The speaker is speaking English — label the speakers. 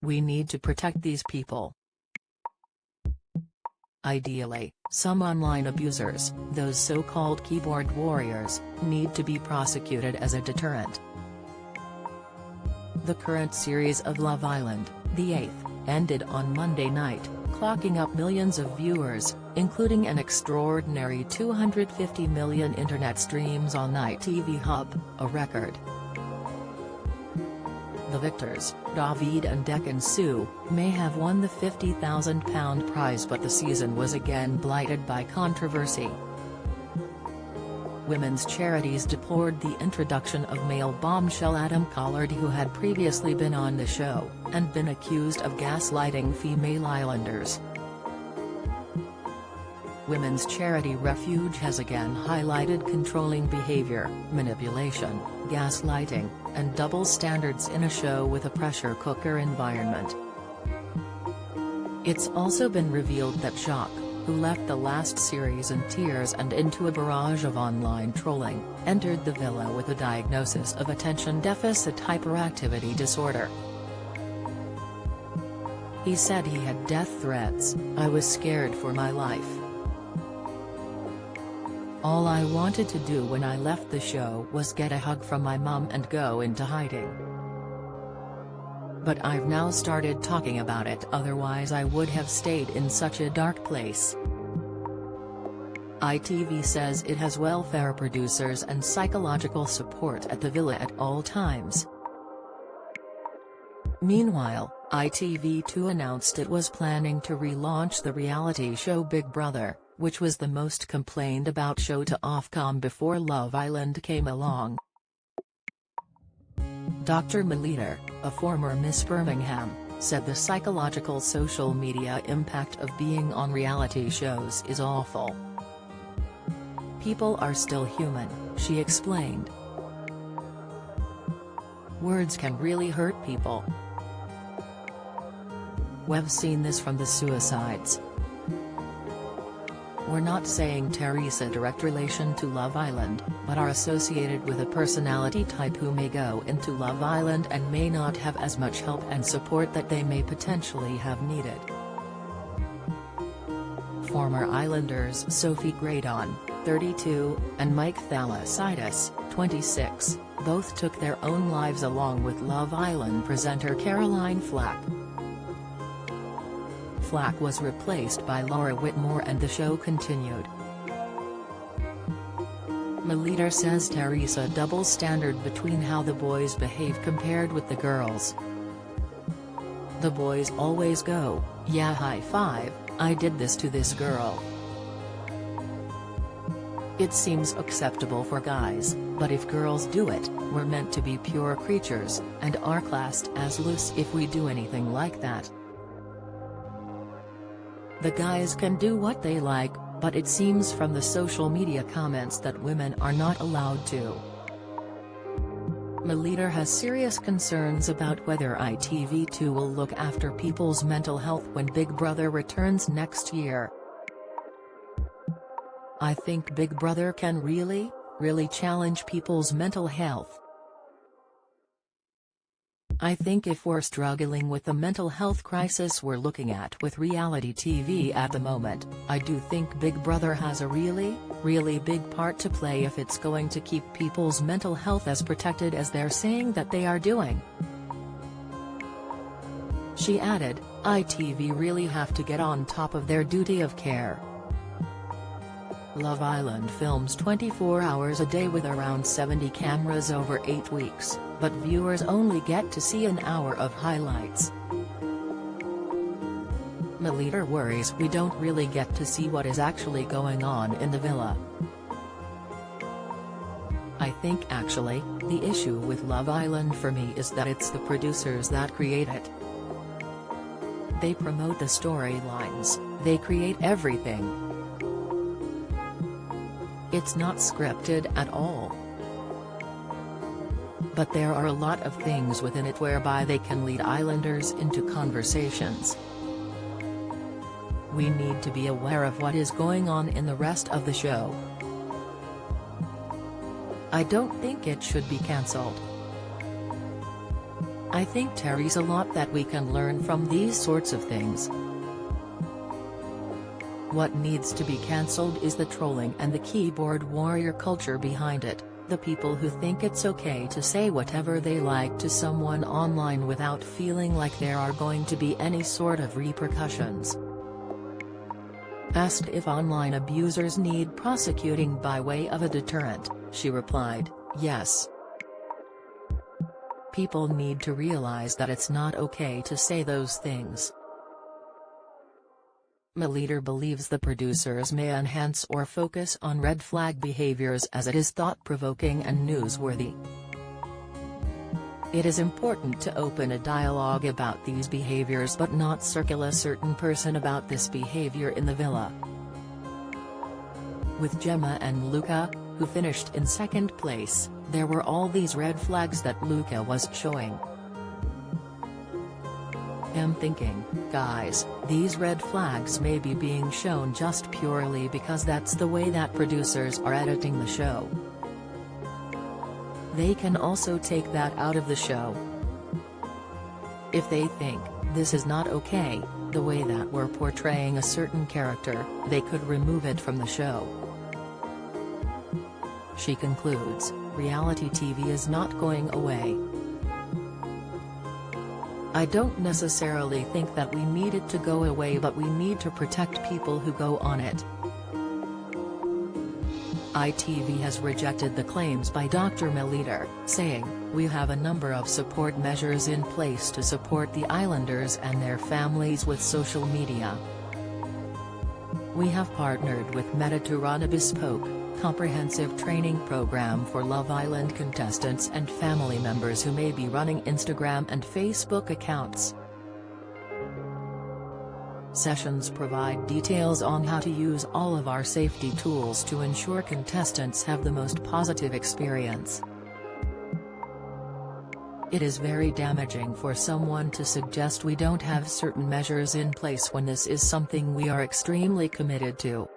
Speaker 1: We need to protect these people. Ideally, some online abusers, those so-called keyboard warriors, need to be prosecuted as a deterrent. The current series of Love Island, the 8th, ended on Monday night, clocking up millions of viewers, including an extraordinary 250 million internet streams on Night TV Hub, a record. The victors, David and Deccan Sue, may have won the £50,000 prize, but the season was again blighted by controversy. Women's charities deplored the introduction of male bombshell Adam Collard, who had previously been on the show, and been accused of gaslighting female islanders. Women's charity Refuge has again highlighted controlling behavior, manipulation, gaslighting, and double standards in a show with a pressure cooker environment. It's also been revealed that Jacques, who left the last series in tears and into a barrage of online trolling, entered the villa with a diagnosis of attention deficit hyperactivity disorder. He said he had death threats. "I was scared for my life. All I wanted to do when I left the show was get a hug from my mum and go into hiding. But I've now started talking about it, otherwise I would have stayed in such a dark place." ITV says it has welfare producers and psychological support at the villa at all times. Meanwhile, ITV2 announced it was planning to relaunch the reality show Big Brother, which was the most complained about show to Ofcom before Love Island came along. Dr. Molitor, a former Miss Birmingham, said the psychological social media impact of being on reality shows is awful. "People are still human," she explained. "Words can really hurt people. We've seen this from the suicides. We're not saying Teresa direct relation to Love Island, but are associated with a personality type who may go into Love Island and may not have as much help and support that they may potentially have needed." Former Islanders Sophie Graydon, 32, and Mike Thalassides, 26, both took their own lives along with Love Island presenter Caroline Flack. Flack was replaced by Laura Whitmore and the show continued. Molitor says Teresa double standard between how the boys behave compared with the girls. "The boys always go, 'Yeah, high five, I did this to this girl.' It seems acceptable for guys, but if girls do it, we're meant to be pure creatures, and are classed as loose if we do anything like that. The guys can do what they like, but it seems from the social media comments that women are not allowed to." Molitor has serious concerns about whether ITV2 will look after people's mental health when Big Brother returns next year. "I think Big Brother can really challenge people's mental health. I think if we're struggling with the mental health crisis we're looking at with reality TV at the moment, I do think Big Brother has a really big part to play if it's going to keep people's mental health as protected as they're saying that they are doing." She added, "ITV really have to get on top of their duty of care. Love Island films 24 hours a day with around 70 cameras over 8 weeks, but viewers only get to see an hour of highlights. Molitor worries we don't really get to see what is actually going on in the villa. I think actually, the issue with Love Island for me is that it's the producers that create it. They promote the storylines, they create everything. It's not scripted at all. But there are a lot of things within it whereby they can lead Islanders into conversations. We need to be aware of what is going on in the rest of the show. I don't think it should be cancelled. I think there's a lot that we can learn from these sorts of things. What needs to be cancelled is the trolling and the keyboard warrior culture behind it, the people who think it's okay to say whatever they like to someone online without feeling like there are going to be any sort of repercussions. Asked if online abusers need prosecuting by way of a deterrent, she replied, "Yes. People need to realize that it's not okay to say those things." Molitor believes the producers may enhance or focus on red flag behaviors as it is thought-provoking and newsworthy. It is important to open a dialogue about these behaviors but not circle a certain person about this behavior in the villa. With Gemma and Luca, who finished in second place, there were all these red flags that Luca was showing. I'm thinking, guys, these red flags may be being shown just purely because that's the way that producers are editing the show. They can also take that out of the show. If they think this is not okay, the way that we're portraying a certain character, they could remove it from the show. She concludes, reality TV is not going away. I don't necessarily think that we need it to go away, but we need to protect people who go on it. ITV has rejected the claims by Dr. Molitor, saying, "We have a number of support measures in place to support the islanders and their families with social media. We have partnered with Meta to run a bespoke, comprehensive training program for Love Island contestants and family members who may be running Instagram and Facebook accounts. Sessions provide details on how to use all of our safety tools to ensure contestants have the most positive experience. It is very damaging for someone to suggest we don't have certain measures in place when this is something we are extremely committed to."